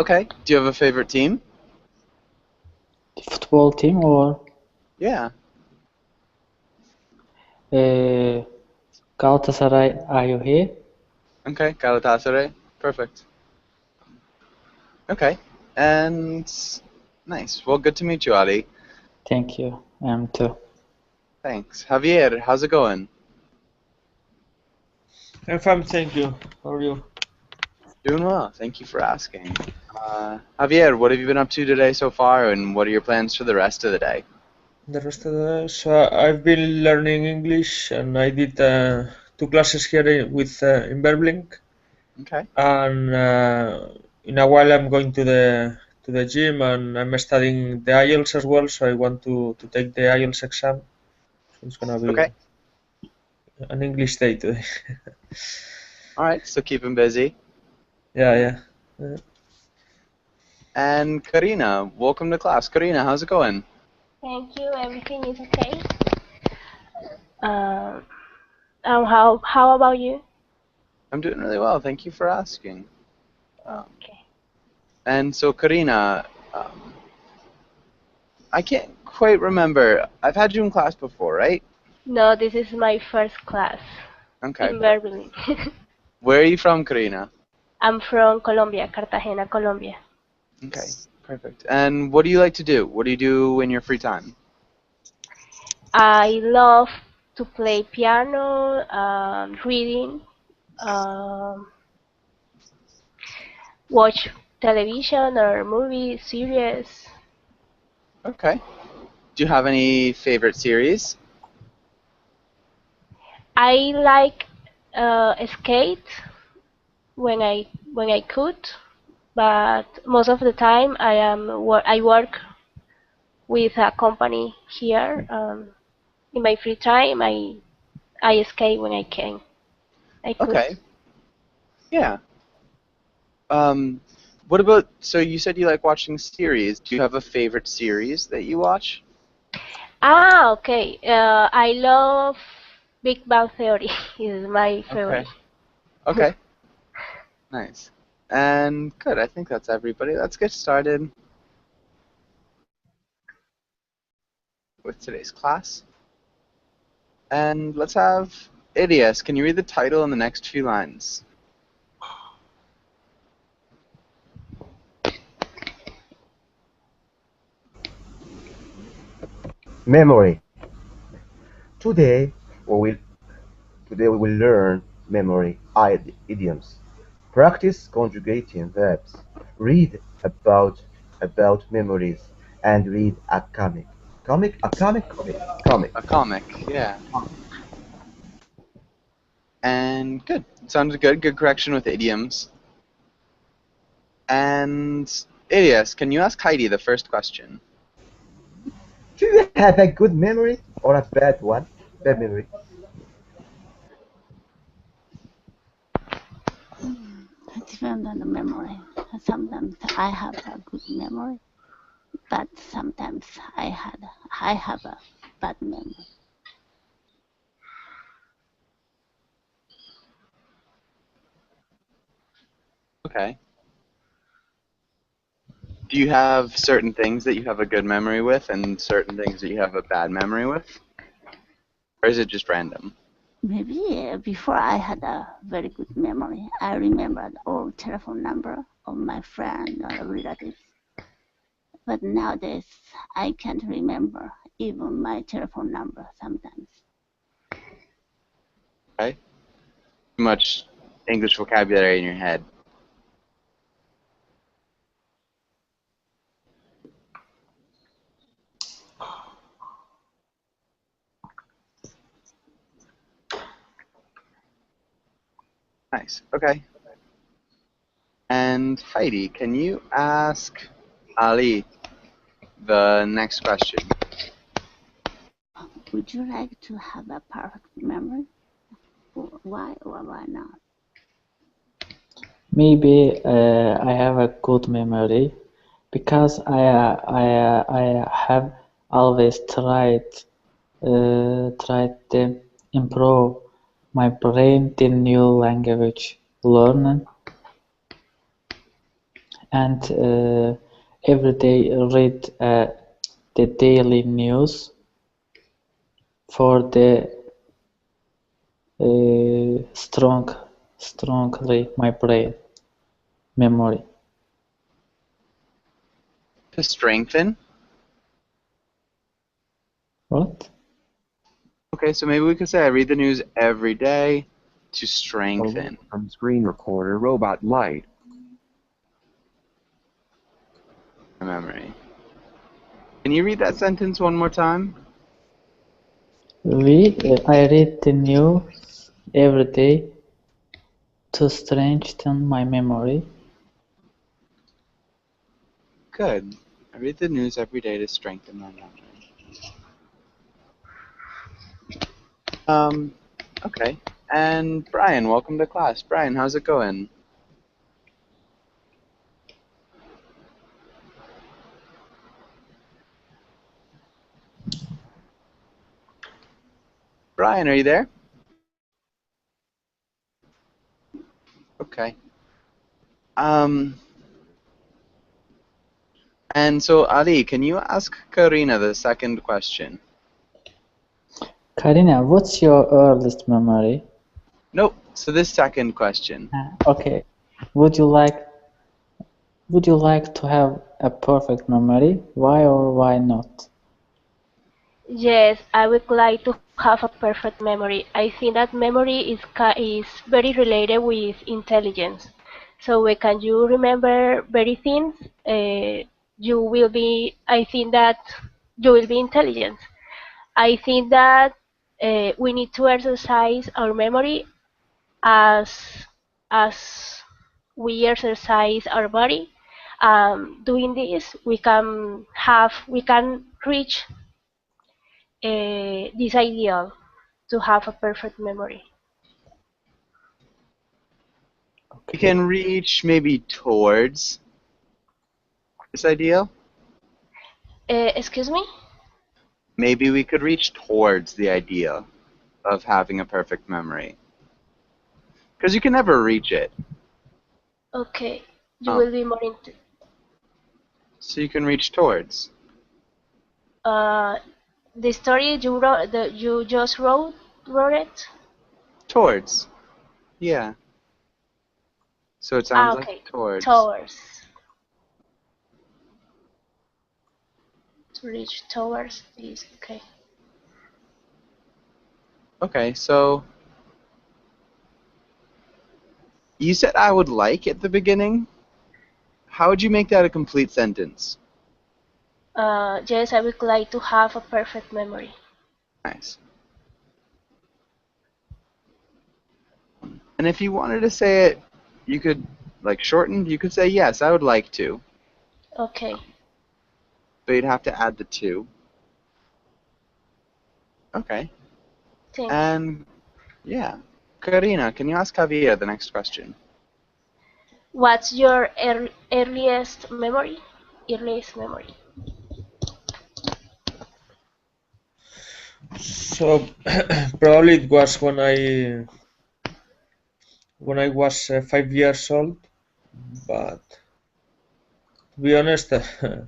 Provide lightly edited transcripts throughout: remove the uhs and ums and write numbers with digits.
Okay. Do you have a favorite team? The football team or Yeah. Galatasaray, are you here? Okay. Galatasaray. Perfect. Okay. And nice. Well, good to meet you, Ali. Thank you. Too. Thanks. Javier, how's it going? I'm fine, thank you. How are you? Doing well. Thank you for asking. Javier, what have you been up to today so far, and what are your plans for the rest of the day? The rest of the so I've been learning English, and I did 2 classes here in Berblink, Okay. and in a while I'm going to the gym, and I'm studying the IELTS as well. So I want to take the IELTS exam. So it's gonna be Okay. an English day today. All right. So keep him busy. Yeah. And Karina, welcome to class. Karina, how's it going? Thank you. Everything is okay. How about you? I'm doing really well. Thank you for asking. Okay. And so, Karina, I can't quite remember. I've had you in class before, right? No, this is my first class Okay. in Berlin. Where are you from, Karina? I'm from Colombia, Cartagena, Colombia. Okay, perfect. And what do you like to do? What do you do in your free time? I love to play piano, reading, watch television or movie series. Okay. Do you have any favorite series? I like skate when I could, but most of the time I work with a company here. In my free time, I skate when I can. I could. Okay. Yeah. What about, so you said you like watching series. Do you have a favorite series that you watch? Okay. I love Big Bang Theory. Is my favorite. Okay. Nice. And good, I think that's everybody. Let's get started with today's class. And let's have Idias. Can you read the title in the next few lines? Memory. Today we will learn memory idioms, practice conjugating verbs, read about memories, and read a comic. A comic. A comic, yeah. And good. Sounded good. Good correction with idioms. And Idias, can you ask Heidi the first question? Do you have a good memory or a bad one? Bad memory. It depends on the memory. Sometimes I have a good memory, but sometimes I have a bad memory. Okay. Do you have certain things that you have a good memory with and certain things that you have a bad memory with? Or is it just random? Maybe before I had a very good memory. I remembered all telephone number of my friend or relatives. But nowadays, I can't remember even my telephone number sometimes. Okay. Too much English vocabulary in your head. Nice. Okay. And Heidi, can you ask Ali the next question? Would you like to have a perfect memory? Why or why not? Maybe I have a good memory because I have always tried to improve my brain in new language learning, and every day read the daily news for the strongly my brain memory. To strengthen? What? Okay, so maybe we could say I read the news every day to strengthen. From screen recorder, robot light. My memory. Can you read that sentence one more time? I read the news every day to strengthen my memory. Good. I read the news every day to strengthen my memory. Okay. And Brian, welcome to class. Brian, how's it going? Brian, are you there? Okay. And so Ali, can you ask Karina the second question? Karina, what's your earliest memory? Nope. So this second question. Okay. Would you like to have a perfect memory? Why or why not? Yes, I would like to have a perfect memory. I think that memory is very related with intelligence. So when you remember very things, you will be. I think that you will be intelligent. I think that we need to exercise our memory as as we exercise our body. Doing this, we can reach this ideal to have a perfect memory. We can reach maybe towards this ideal. Excuse me? Maybe we could reach towards the idea of having a perfect memory. Because you can never reach it. Okay, you Oh. will be more into. So you can reach towards. The story you wrote, you just wrote it. Towards. Yeah. So it sounds Okay, like towards. towards. To reach towards is okay. Okay, so you said I would like at the beginning. How would you make that a complete sentence? Yes, I would like to have a perfect memory. Nice. And if you wanted to say it, you could, like, shortened, you could say, yes, I would like to. Okay. But you'd have to add the to. Okay. Thank you. And, yeah. Karina, can you ask Javier the next question? What's your earliest memory? Earliest memory. So probably it was when I was 5 years old, but to be honest, I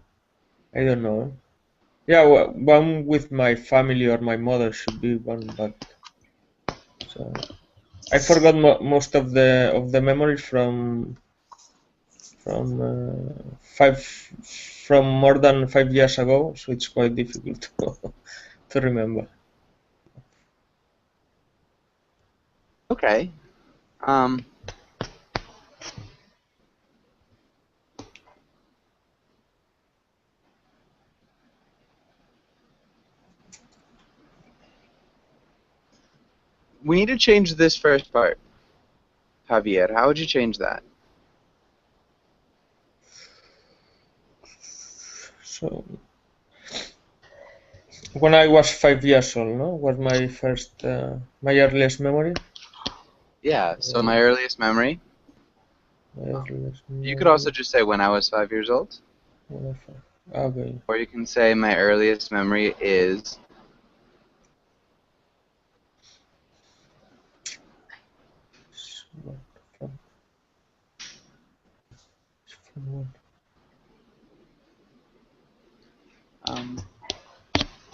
don't know. Yeah, one with my family or my mother should be one, but so I forgot most of the memories from more than 5 years ago, so it's quite difficult to remember. Okay. We need to change this first part. Javier, how would you change that? So when I was 5 years old, no, was my first, my earliest memory. Yeah, so my earliest memory. You could also just say when I was 5 years old. Okay. Or you can say my earliest memory is.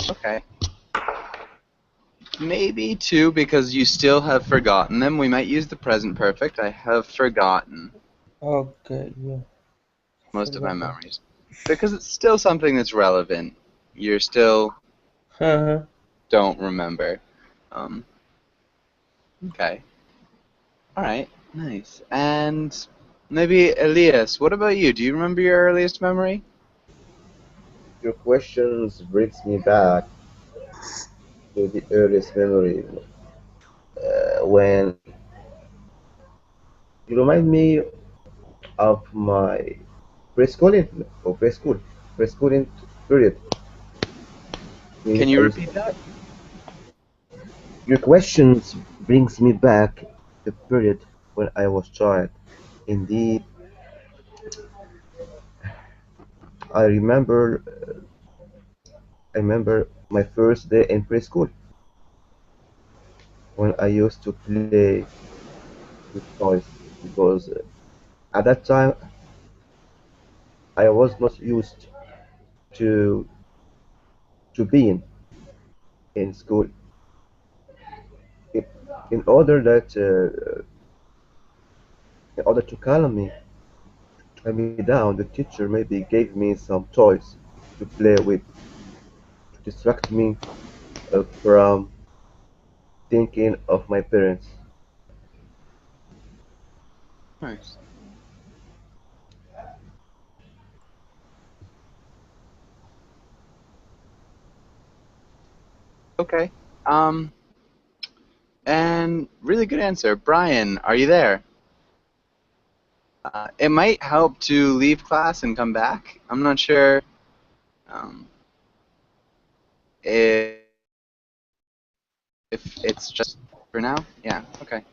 Okay. Maybe 2 because you still have forgotten them. We might use the present perfect. I have forgotten Okay, yeah. most of my Forgot that. memories. Because it's still something that's relevant. You're still Uh-huh. don't remember. Okay. Alright, nice. And maybe Elias, what about you? Do you remember your earliest memory? Your questions brings me back to the earliest memory when you remind me of my preschooling or preschooling period. Can I you used, repeat that? your questions brings me back the period when I was child. Indeed, I remember I remember my first day in preschool when I used to play with toys because at that time I was not used to being in school. In, in order that in order to calm me down, the teacher maybe gave me some toys to play with to distract me from thinking of my parents. Nice. Okay. And really good answer. Brian, are you there? It might help to leave class and come back. I'm not sure um, if it's just for now. Yeah, okay.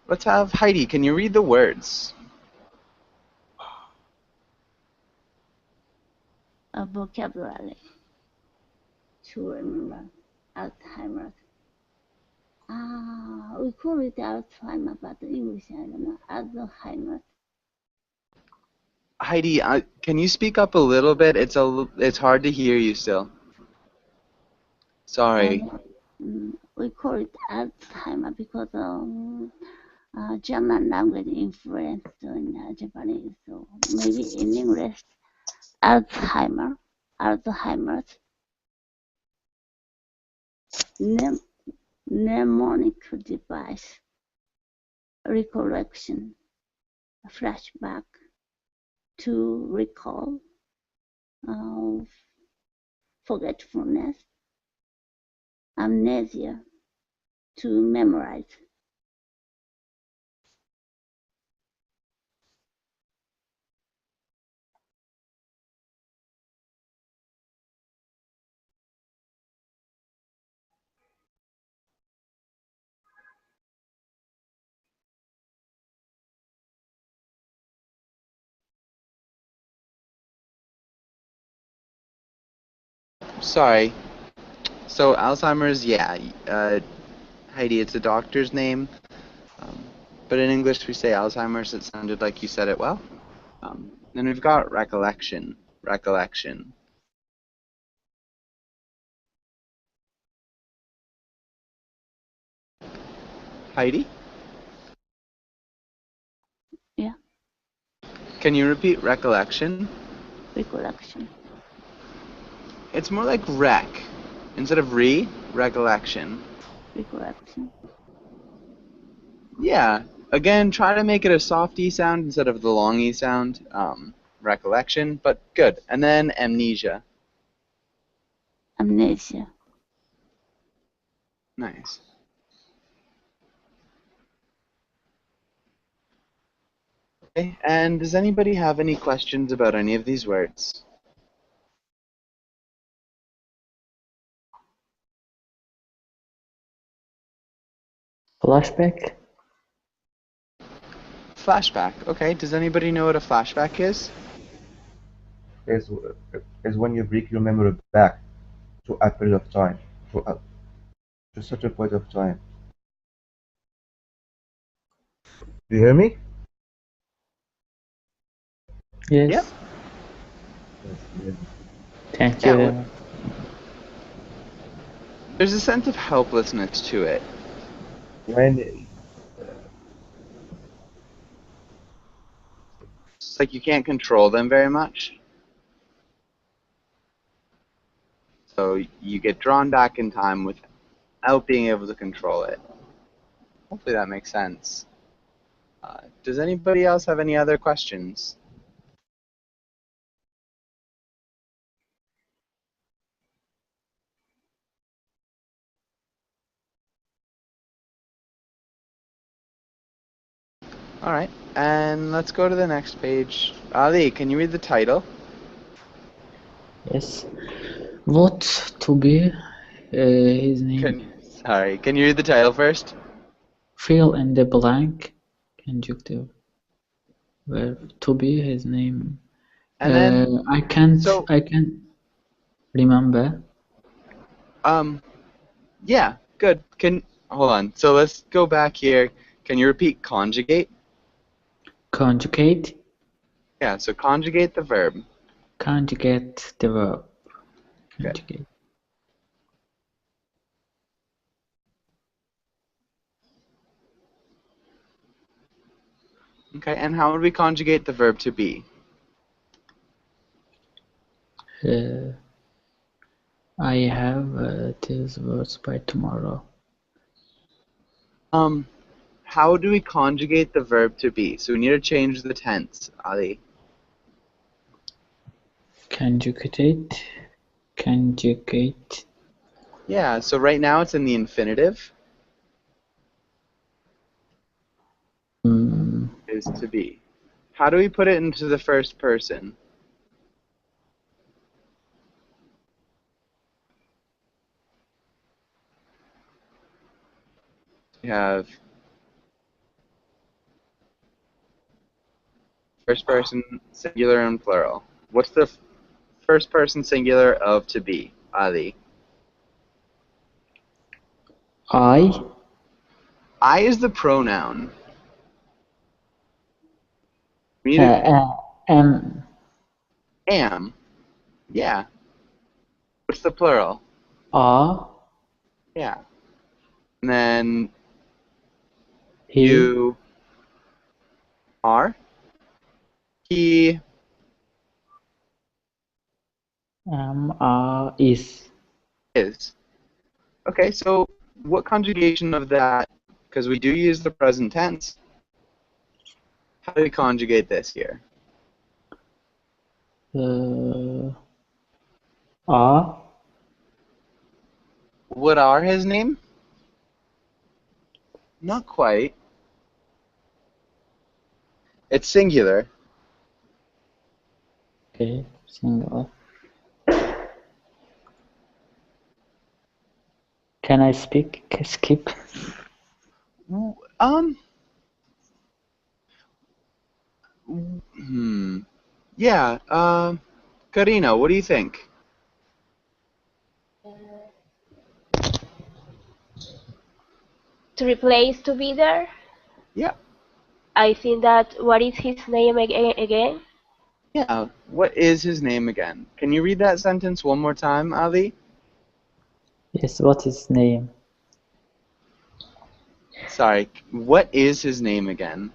Let's have Heidi. Can you read the words? A vocabulary to remember. Alzheimer's. We call it Alzheimer, but in English I don't know. Alzheimer's. Heidi, can you speak up a little bit? It's hard to hear you still. Sorry. We call it Alzheimer because German language influenced in Japanese. So maybe in English, Alzheimer's. Mnemonic device, recollection, flashback, to recall, forgetfulness, amnesia, to memorize. Sorry. So Alzheimer's, yeah. Heidi, it's a doctor's name. Um, but in English we say Alzheimer's. It sounded like you said it well. Then we've got recollection. Recollection. Heidi? Yeah, Can you repeat recollection? recollection. It's more like rec. Instead of recollection. Recollection. Yeah. Again, try to make it a soft E sound instead of the long E sound. Recollection, but good. And then amnesia. Amnesia. Nice. Okay, and does anybody have any questions about any of these words? Flashback? Flashback. Okay, does anybody know what a flashback is? Is is when you bring your memory back to a period of time, to a certain point of time. Do you hear me? Yes. Yep. That's good. Thank Yeah, you very much. there's a sense of helplessness to it. When It's like you can't control them very much. So you get drawn back in time without being able to control it. Hopefully that makes sense. Does anybody else have any other questions? All right, and let's go to the next page. Ali, can you read the title? Yes. What to be his name? Can you read the title first? Fill in the blank. Conjunctive verb. To be his name. And then, I can't so, remember. yeah, good. Hold on. So let's go back here. Can you repeat conjugate? Conjugate. Yeah, so conjugate the verb. Conjugate the verb. Good. Conjugate. Okay, and how would we conjugate the verb to be? I have these words by tomorrow. How do we conjugate the verb to be? So we need to change the tense, Ali. Conjugate. Conjugate. Yeah, so right now it's in the infinitive, is to be. How do we put it into the first person? We have first person singular and plural. What's the first person singular of to be, Ali? I. I is the pronoun. We need to Am. am. Yeah. What's the plural? Are. Yeah. And then He. you are. He Are. Is. is. Okay, so what conjugation of that, because we do use the present tense, how do we conjugate this here? Are. What are his name? Not quite. It's singular. Okay. Singular. Can I skip? Um. Yeah. Karina, what do you think? To replace to be there, Yeah. I think that what is his name again? Yeah. What is his name again? Can you read that sentence one more time, Ali? Yes. What is his name? Sorry. What is his name again?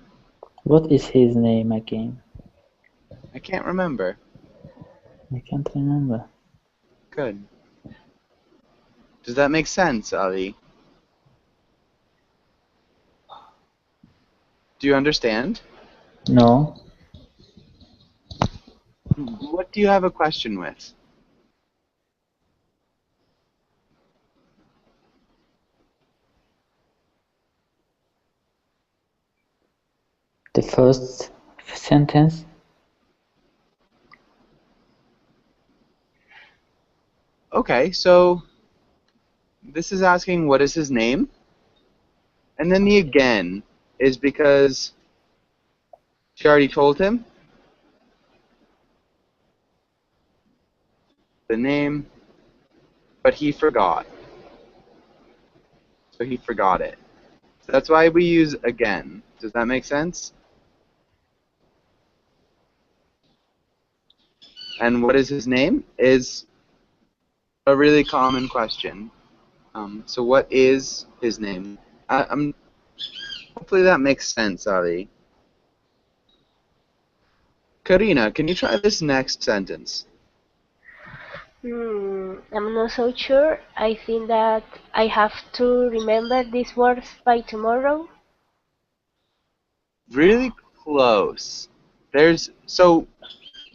What is his name again? I can't remember. I can't remember. Good. Does that make sense, Ali? Do you understand? No. What do you have a question with? The first sentence. Okay, so this is asking what is his name? And then the again is because she already told him the name, but he forgot. So he forgot it. So that's why we use again. Does that make sense? And what is his name is a really common question. So what is his name? Hopefully that makes sense, Ali. Karina, can you try this next sentence? I'm not so sure. I think that I have to remember these words by tomorrow. Really close. So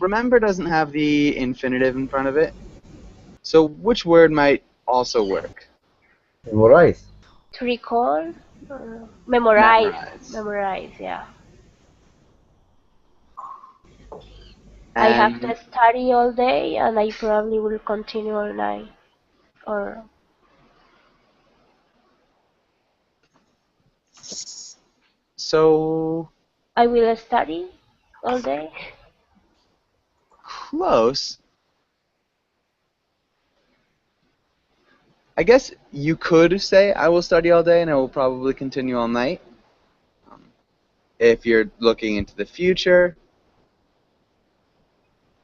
remember doesn't have the infinitive in front of it. So which word might also work? Memorize. To recall, memorize, Memorize. yeah. I have to And study all day, and I probably will continue all night. Or so I will study all day. close. I guess you could say I will study all day and I will probably continue all night. If you're looking into the future.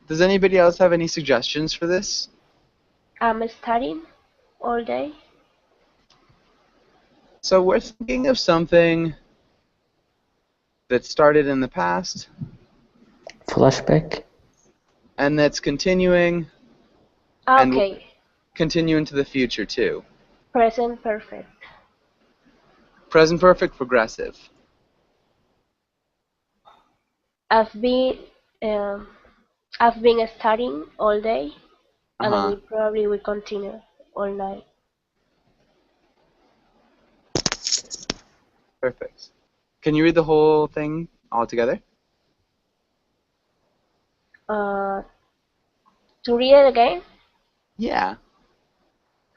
Does anybody else have any suggestions for this? I'm studying all day. So we're thinking of something that started in the past Flashback. and that's continuing and will Okay, continue into the future too. present perfect. Present perfect progressive. I've been um, I've been studying all day, and I Uh-huh. will probably will continue all night. Perfect. Can you read the whole thing all together? To read it again, Yeah.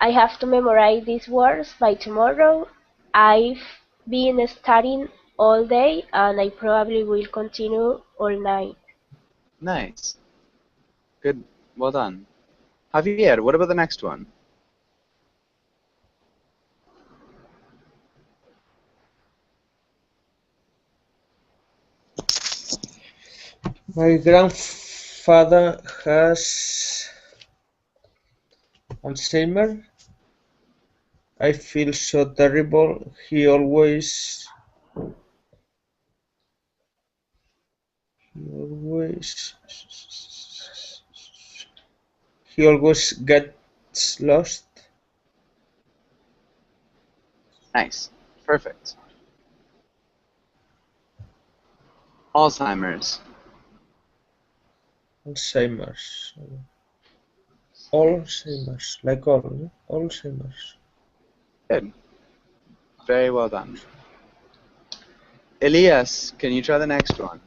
I have to memorize these words by tomorrow. I've been studying all day, and I probably will continue all night. Nice. Good. Well done. Javier, what about the next one? My grandfather has Alzheimer. I feel so terrible. He always gets lost. Nice. Perfect. Alzheimer's. Alzheimer's. Alzheimer's. Like all, no? Alzheimer's. Good. Very well done. Elias, can you try the next one?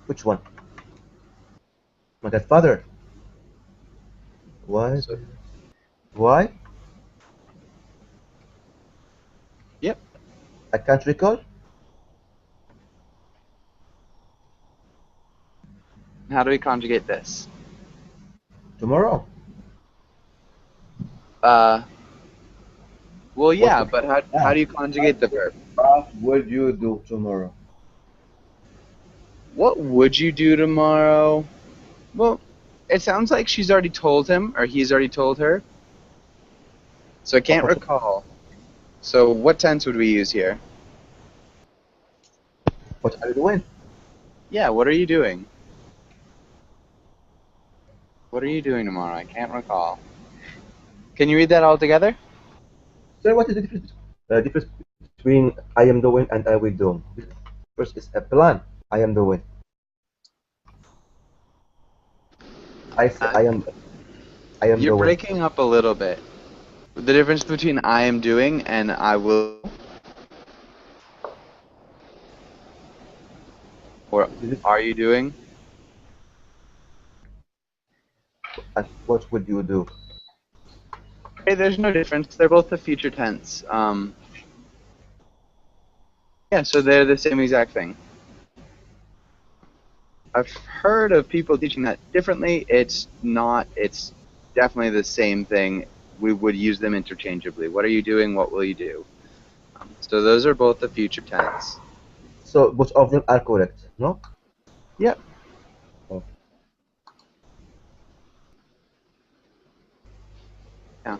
Which one? My godfather. Why? So, Why? yep. I can't recall. How do we conjugate this? Tomorrow. Well, yeah, What? but how do you conjugate the verb? What would you do tomorrow? What would you do tomorrow? Well, it sounds like she's already told him, or he's already told her. So I can't recall. So what tense would we use here? What are you doing? Yeah, what are you doing? What are you doing tomorrow? I can't recall. Can you read that all together? Sir, what is the difference between I am doing and I will do? First is a plan. I am doing. I say I am You're doing. breaking up a little bit. The difference between I am doing and I will, or are you doing? And what would you do? Okay, there's no difference. They're both the future tense. Yeah, so they're the same exact thing. I've heard of people teaching that differently. It's not. It's definitely the same thing. We would use them interchangeably. What are you doing? What will you do? So those are both the future tense. So both of them are correct, no? Yep. Oh. Yeah.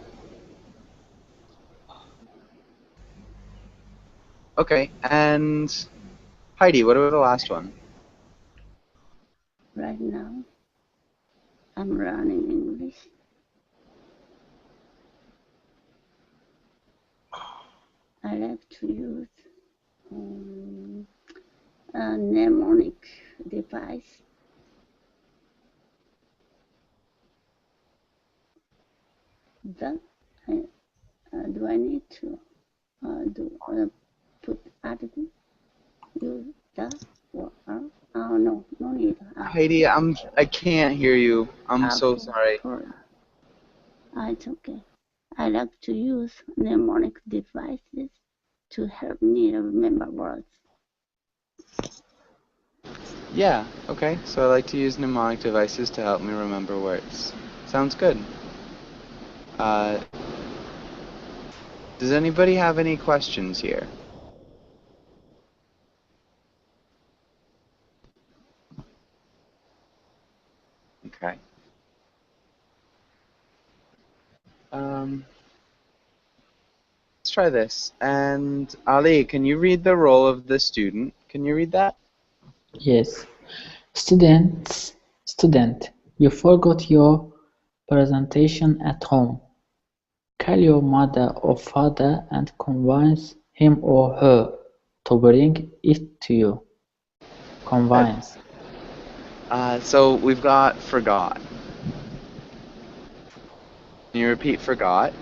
Okay, and Heidi, what about the last one? Right now, I'm learning English. I like to use a mnemonic device. That do I need to put article? Use the or oh no, no need. Heidi, I can't hear you. I'm so Okay, sorry. it's okay. I like to use mnemonic devices to help me remember words. Yeah, okay. So I like to use mnemonic devices to help me remember words. Sounds good. Does anybody have any questions here? Okay. Let's try this. And Ali, can you read the role of the student? Can you read that? Yes. Student, you forgot your presentation at home. Call your mother or father and convince him or her to bring it to you. Convince. So we've got forgot. Can you repeat forgot?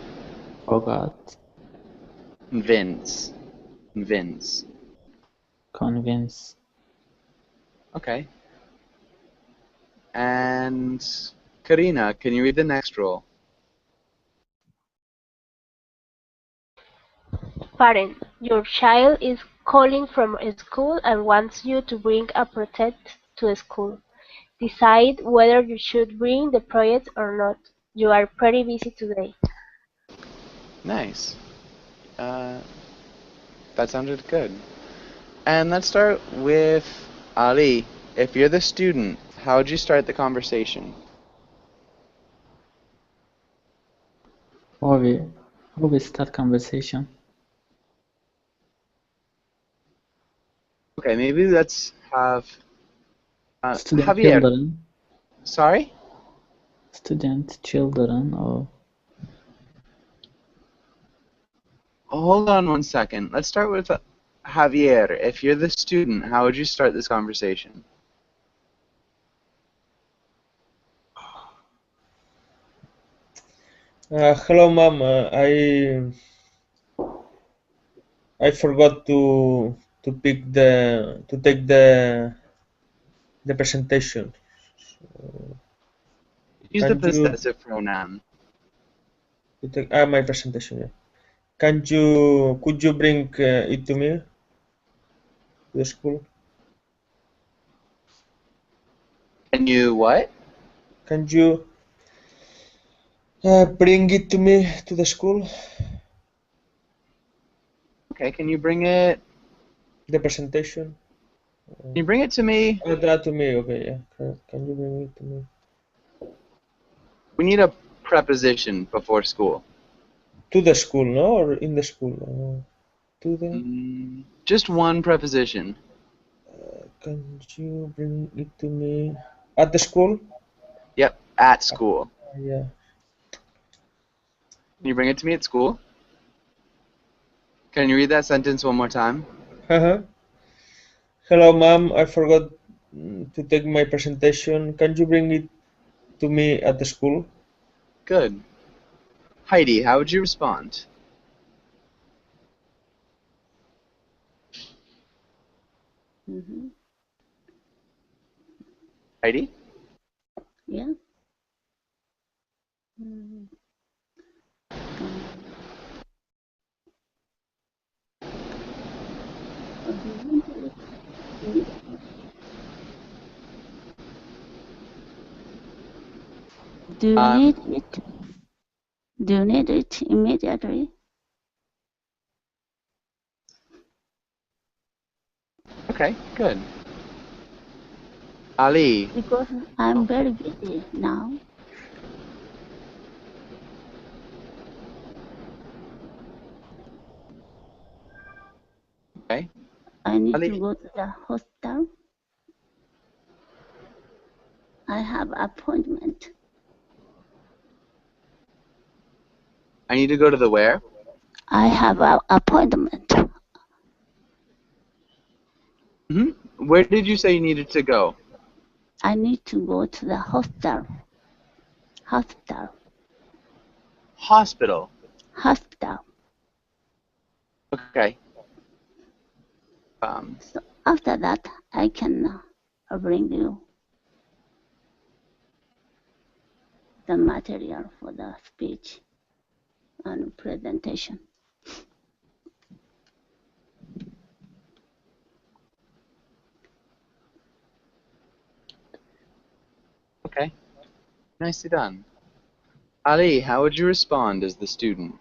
Forgot. Convince. Convince. Convince. Okay. And Karina, can you read the next role? Parent, your child is calling from school and wants you to bring a project to school. Decide whether you should bring the project or not. You are pretty busy today. Nice. That sounded good. And let's start with Ali. If you're the student, how would you start the conversation? How we start conversation? Okay, maybe let's have Student Javier. children. Sorry? Student children or Hold on one second. Let's start with Javier. If you're the student, how would you start this conversation? Hello, mom. I forgot to take the presentation. Use the Can you possessive pronoun. take my presentation? Yeah. Could you bring it to me to the school? Can you what? Can you bring it to me to the school? Okay, can you bring it? The presentation. Can you bring it to me? Oh, that to me. Okay, yeah. Can you bring it to me? We need a preposition before school. To the school, no, or in the school? To the. Just one preposition. Can you bring it to me at the school? Yep, at school. Yeah. Can you bring it to me at school? Can you read that sentence one more time? Hello, ma'am. I forgot to take my presentation. Can you bring it to me at the school? Good. Heidi, how would you respond? Heidi? Yeah. Do you need it? Do you need it immediately? Okay, good. Ali, because I'm very busy now. okay. I need Ali, to go to the hospital. I have appointment. I need to go to the where? I have an appointment. Where did you say you needed to go? I need to go to the hospital. Hospital. Hospital. Hospital. Okay. So after that, I can bring you the material for the speech and presentation. Okay. Nicely done. Ali, how would you respond as the student?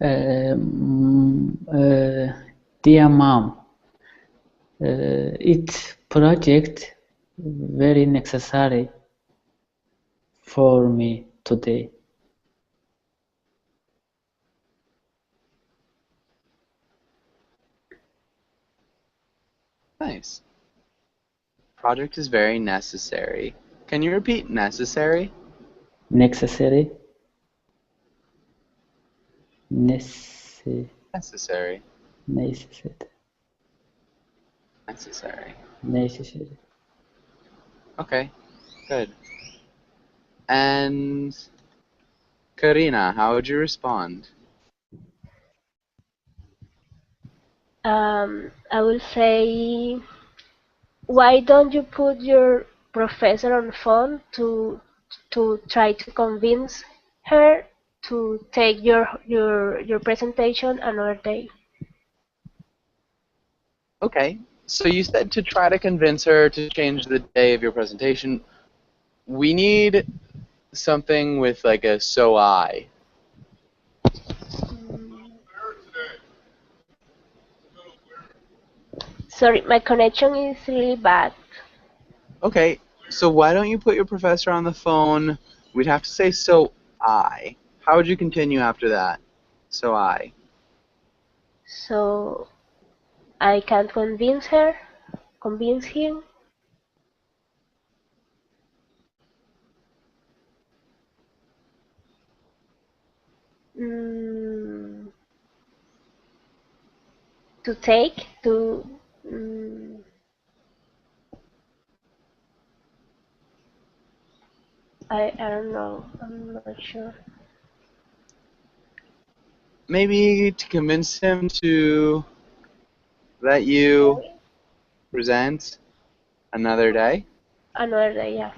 Dear mom, it's project very necessary for me today. Nice. Project is very necessary. Can you repeat necessary? Necessary. Necessary. Necessary. Necessary. Necessary. Necessary. Okay, good. And Karina, how would you respond? I will say, why don't you put your professor on the phone to try to convince her to take your presentation another day? Okay, so you said to try to convince her to change the day of your presentation. We need something with like a so I. Sorry, my connection is really bad. Okay, so why don't you put your professor on the phone? We'd have to say so I. How would you continue after that? So I. So I can't convince him. Mm, to take to. I don't know. I'm not sure. Maybe to convince him to let you present another day? Another day, yeah.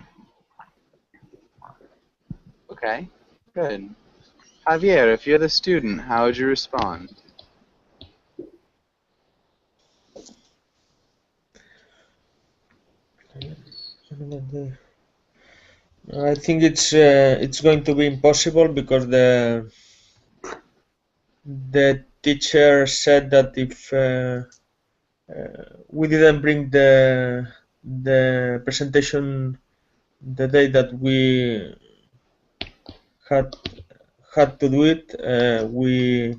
Okay, good. Javier, if you're the student, how would you respond? I think it's going to be impossible because the teacher said that if we didn't bring the presentation the day that we had to do it, we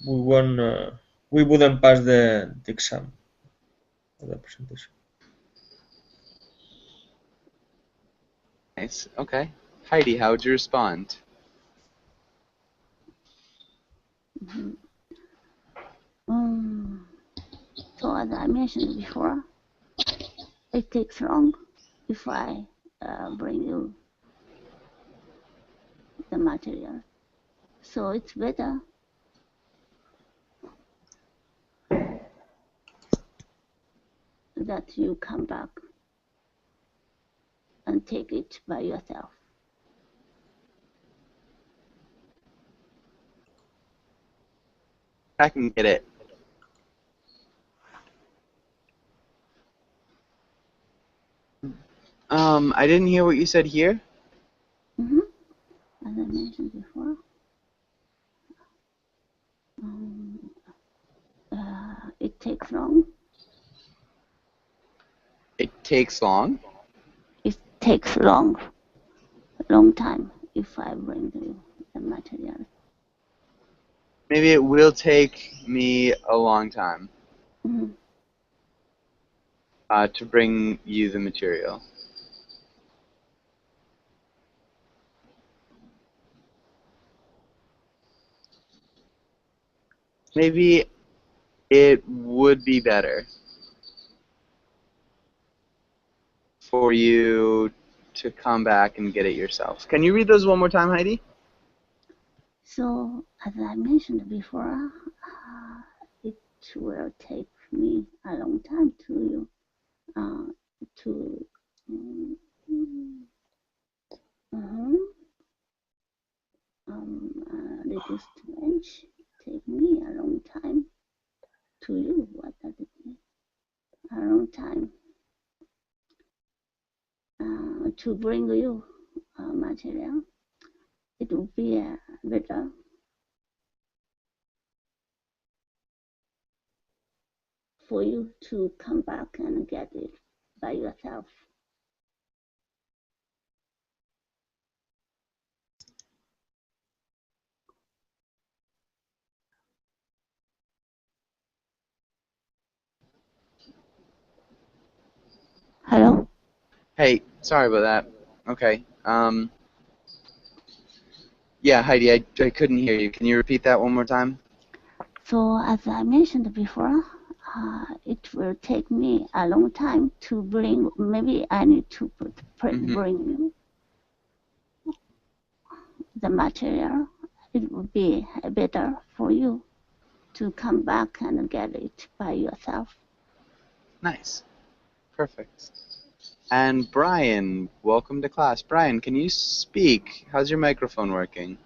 won't we wouldn't pass the exam or the presentation. Nice, okay. Heidi, how would you respond? So as I mentioned before, it takes long if I bring you the material. So it's better that you come back and take it by yourself. I can get it. I didn't hear what you said here. As I mentioned before, takes long. It takes long? It takes long time if I bring you the material. Maybe it will take me a long time Mhm. to bring you the material. Maybe it would be better for you to come back and get it yourself. Can you read those one more time, Heidi? So, as I mentioned before, it will take me a long time to mm, reduce to inch. Take me a long time to you. What does it mean? A long time to bring you material. It would be better for you to come back and get it by yourself. Hello? Hey, sorry about that. Okay. Yeah, Heidi, I couldn't hear you. Can you repeat that one more time? So as I mentioned before, it will take me a long time to bring. Maybe I need to bring you the material. It would be better for you to come back and get it by yourself. Nice. Perfect. And Brian, welcome to class. Brian, can you speak? How's your microphone working?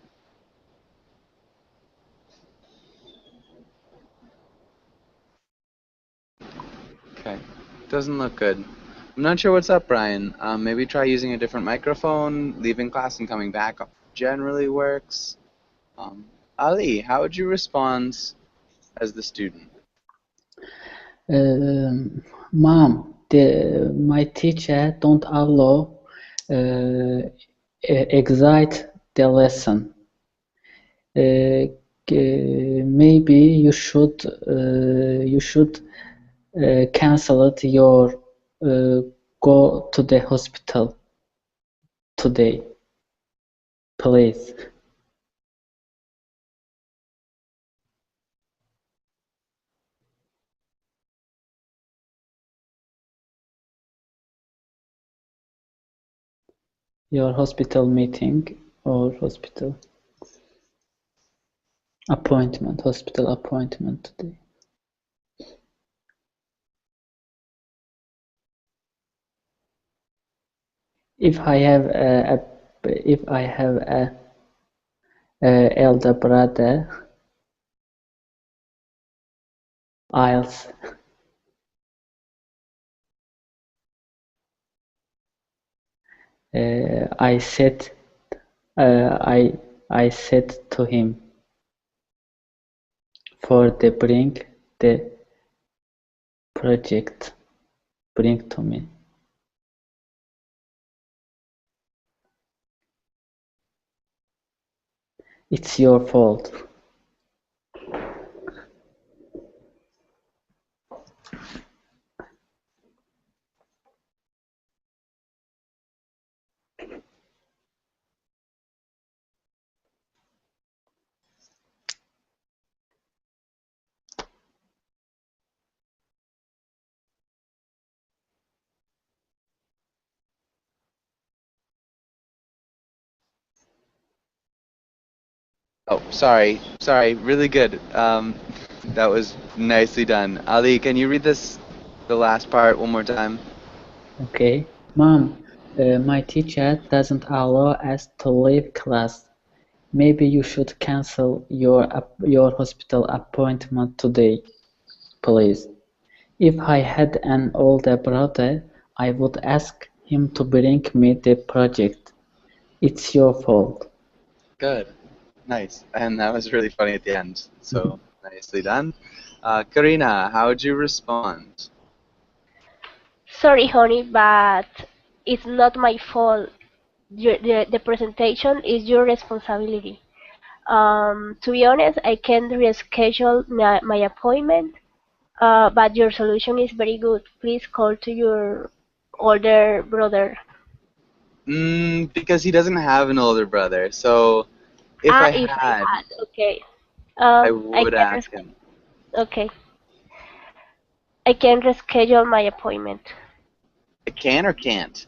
Okay. Doesn't look good. I'm not sure what's up, Brian. Maybe try using a different microphone. Leaving class and coming back generally works. Ali, how would you respond as the student? Mom, my teacher don't allow exit the lesson. Maybe you should cancel it your go to the hospital today, please. Your hospital meeting or hospital appointment today. If I have a elder brother, I'll I said to him for the bring the project bring to me. It's your fault. Oh, sorry. Really good. That was nicely done. Ali, can you read the last part one more time? Okay, Mom, my teacher doesn't allow us to leave class. Maybe you should cancel your hospital appointment today, please. If I had an older brother, I would ask him to bring me the project. It's your fault. Good. Nice. And that was really funny at the end. So Nicely done. Karina, how would you respond? Sorry, honey, but it's not my fault. The presentation is your responsibility. To be honest, I can't reschedule my appointment, but your solution is very good. Please call to your older brother. Because he doesn't have an older brother. So if I If I had, had, okay. I I would can, ask him. okay. I can reschedule my appointment. I can or can't?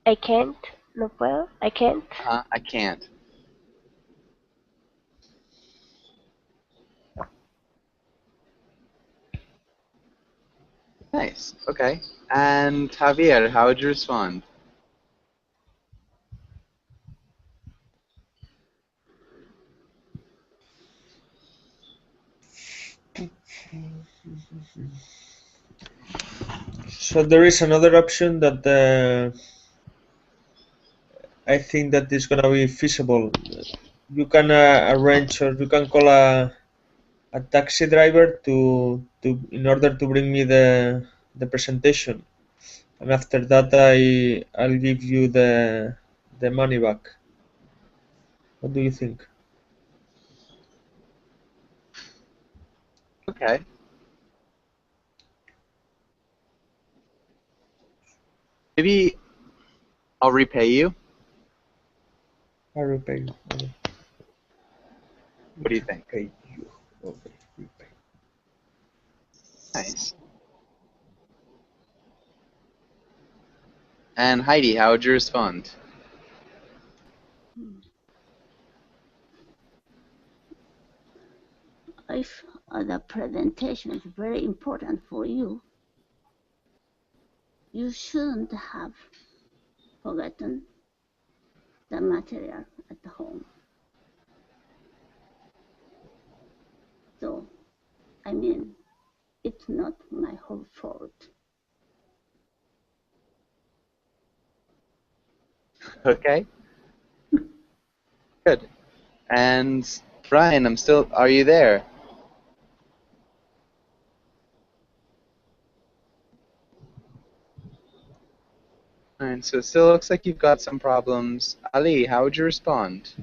I can't. No puedo. I can't. I can't. Nice. Okay. And Javier, how would you respond? So there is another option that I think that is gonna be feasible. You can arrange, or you can call a taxi driver to in order to bring me the presentation, and after that I'll give you the money back. What do you think? Okay. Maybe I'll repay you. I'll repay you. What do you think? Okay, you. Okay, repay. Nice. And Heidi, how would you respond? If the presentation is very important for you, you shouldn't have forgotten the material at home. So, I mean, it's not my whole fault. Okay. Good. And Brian, are you there? Alright, so it still looks like you've got some problems. Ali, how would you respond?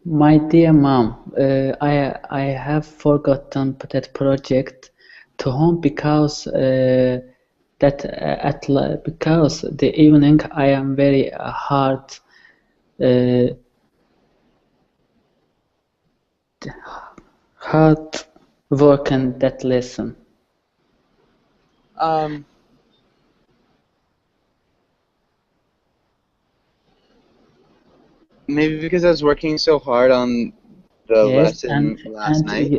My dear mom, I have forgotten that project to home because because the evening I am very uh, hard working that lesson. Maybe because I was working so hard on the Yes, lesson last night.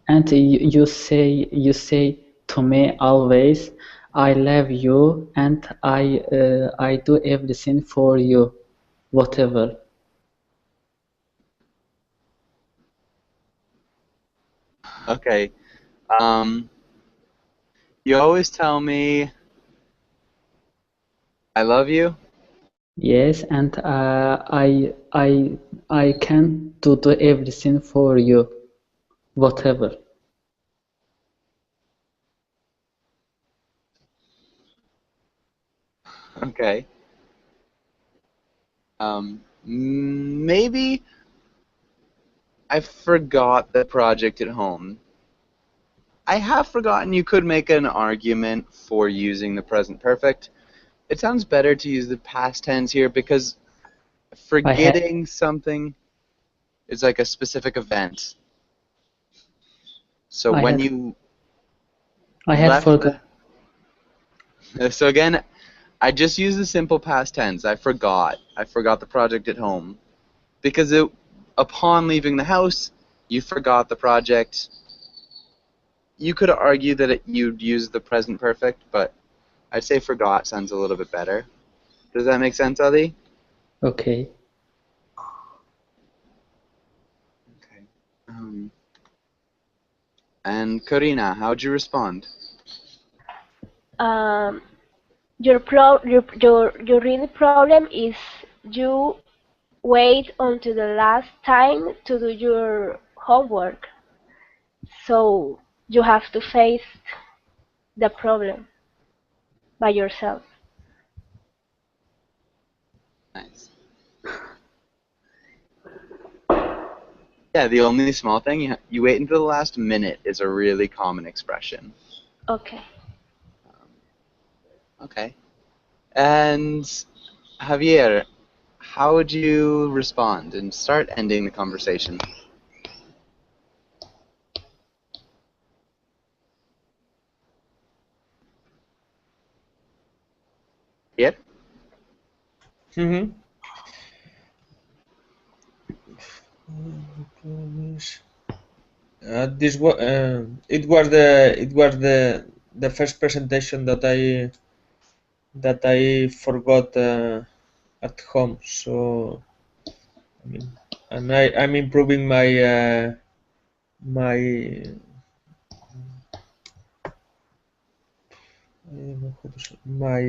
you say to me always, I love you and I do everything for you, whatever. Okay. You always tell me I love you. Yes, and I can do everything for you, whatever. Okay. Maybe I forgot the project at home. I have forgotten you could make an argument for using the present perfect. It sounds better to use the past tense here because forgetting something is like a specific event. So I when had you I had left forgot. so again, I just used the simple past tense. I forgot the project at home because upon leaving the house, you forgot the project. You could argue that you'd use the present perfect, but I'd say forgot sounds a little bit better. Does that make sense, Ali? Okay. Okay. And Karina, how'd you respond? Your real problem is you wait until the last time to do your homework. So you have to face the problem by yourself. Nice. Yeah, the only small thing, you wait until the last minute is a really common expression. Okay. Okay. And Javier, how would you respond and start ending the conversation? Javier? Mm-hmm. It was the first presentation that I forgot at home. So I mean, and I'm improving my I don't know how to say my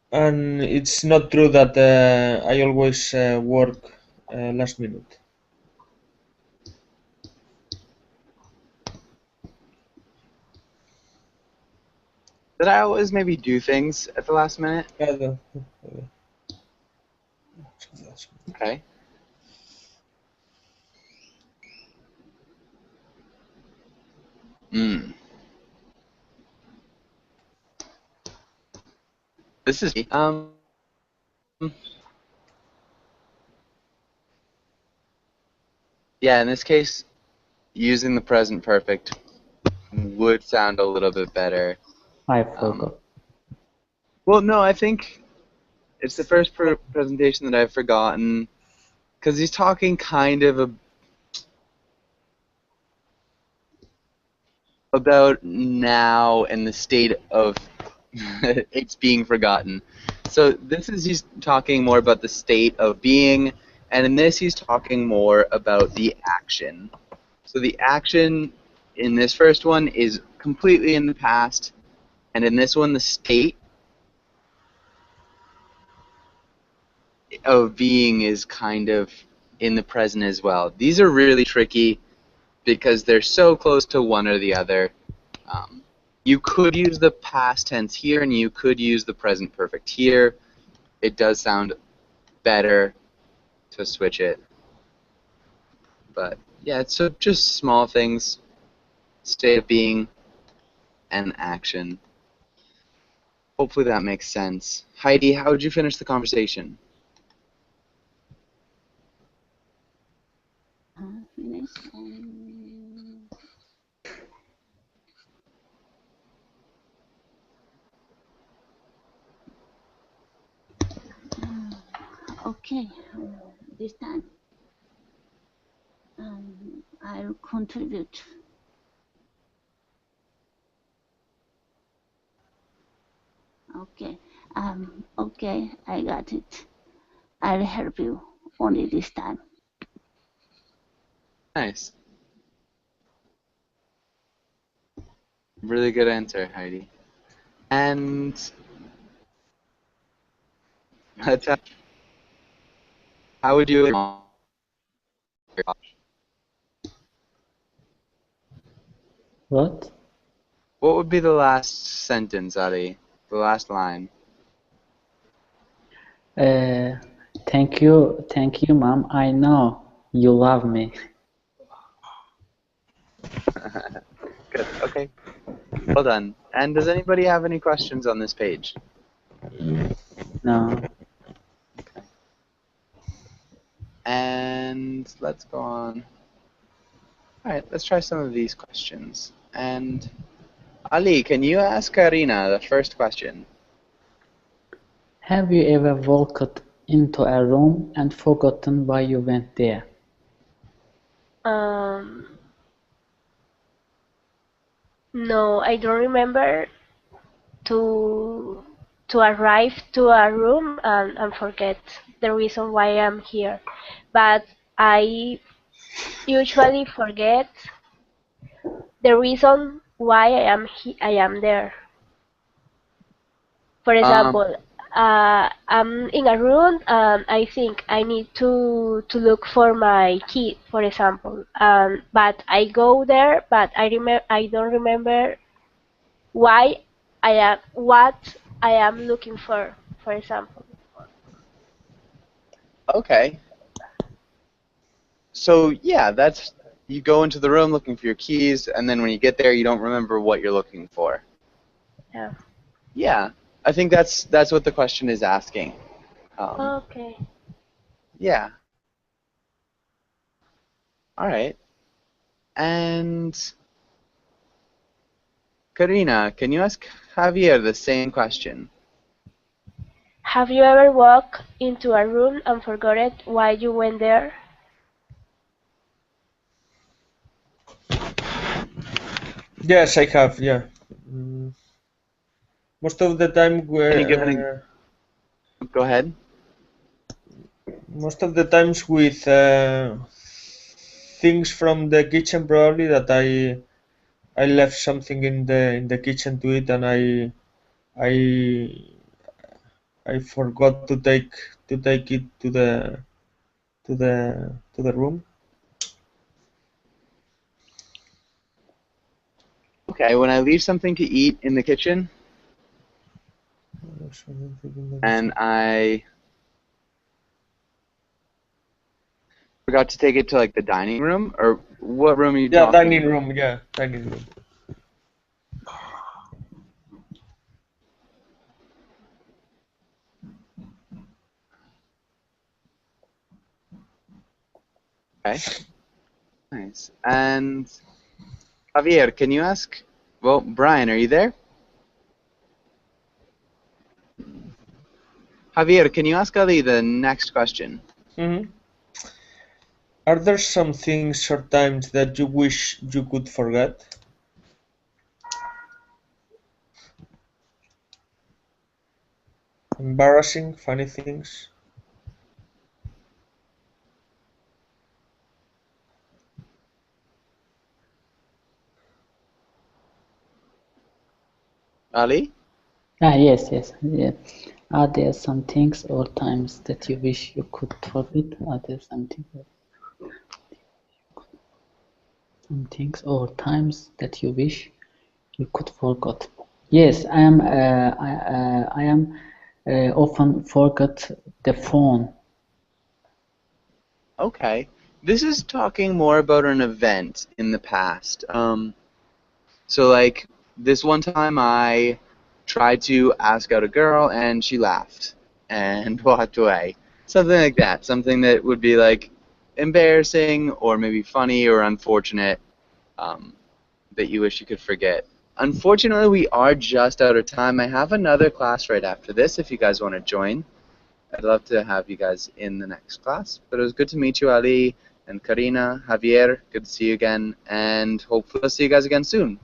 and it's not true that I always work last minute. Did I always maybe do things at the last minute? Okay. This is yeah, in this case, using the present perfect would sound a little bit better. I forgot. Well, no, I think it's the first presentation that I've forgotten, because he's talking kind of about now and the state of it's being forgotten. So this is he's talking more about the state of being, and in this he's talking more about the action. So the action in this first one is completely in the past, and in this one the state of being is kind of in the present as well. These are really tricky because they're so close to one or the other. You could use the past tense here, and you could use the present perfect here. It does sound better to switch it. But yeah, it's so just small things, state of being, and action. Hopefully that makes sense. Heidi, how would you finish the conversation? Finish. Okay, this time I'll contribute. Okay, okay, I got it. I'll help you only this time. Nice. Really good answer, Heidi. And how would you? What? What would be the last sentence, Ali? The last line. Thank you, Mom. I know you love me. Good. Okay. Well done. And does anybody have any questions on this page? No. Okay. And let's go on. All right, let's try some of these questions. And Ali, can you ask Karina the first question? Have you ever walked into a room and forgotten why you went there? No, I don't remember to arrive to a room and forget the reason why I'm here. But I usually forget the reason why I am there. For Um, example, I'm in a room and I think I need to look for my key, for example. But I go there, but I don't remember what I am looking for example. okay. So yeah, that's you go into the room looking for your keys, and then when you get there, you don't remember what you're looking for. Yeah. Yeah, I think that's what the question is asking. Okay. Yeah. All right. And Karina, can you ask Javier the same question? Have you ever walked into a room and forgotten why you went there? Yes, I have. Yeah. Mm, most of the time, Can you give go ahead. most of the times with things from the kitchen, probably that I left something in the kitchen to eat, and I I forgot to take it to the room. Okay, when I leave something to eat in the kitchen and I forgot to take it to like the dining room, or what room are you Yeah, talking dining about? room. Yeah, dining room. Okay, nice. And Javier, can you ask? Well, Brian, are you there? Javier, can you ask Ali the next question? Hmm. Are there some things or times that you wish you could forget? Embarrassing, funny things? Ali? Yes, yes, yeah. Are there some things or times that you wish you could forget? Are there some things or times that you wish you could forget? Yes, I am. I am often forget the phone. Okay. This is talking more about an event in the past. So like this one time I tried to ask out a girl and she laughed and walked away. Something like that. Something that would be like embarrassing or maybe funny or unfortunate, that you wish you could forget. Unfortunately, we are just out of time. I have another class right after this if you guys want to join. I'd love to have you guys in the next class. But it was good to meet you, Ali and Karina, Javier. Good to see you again, and hopefully I'll see you guys again soon.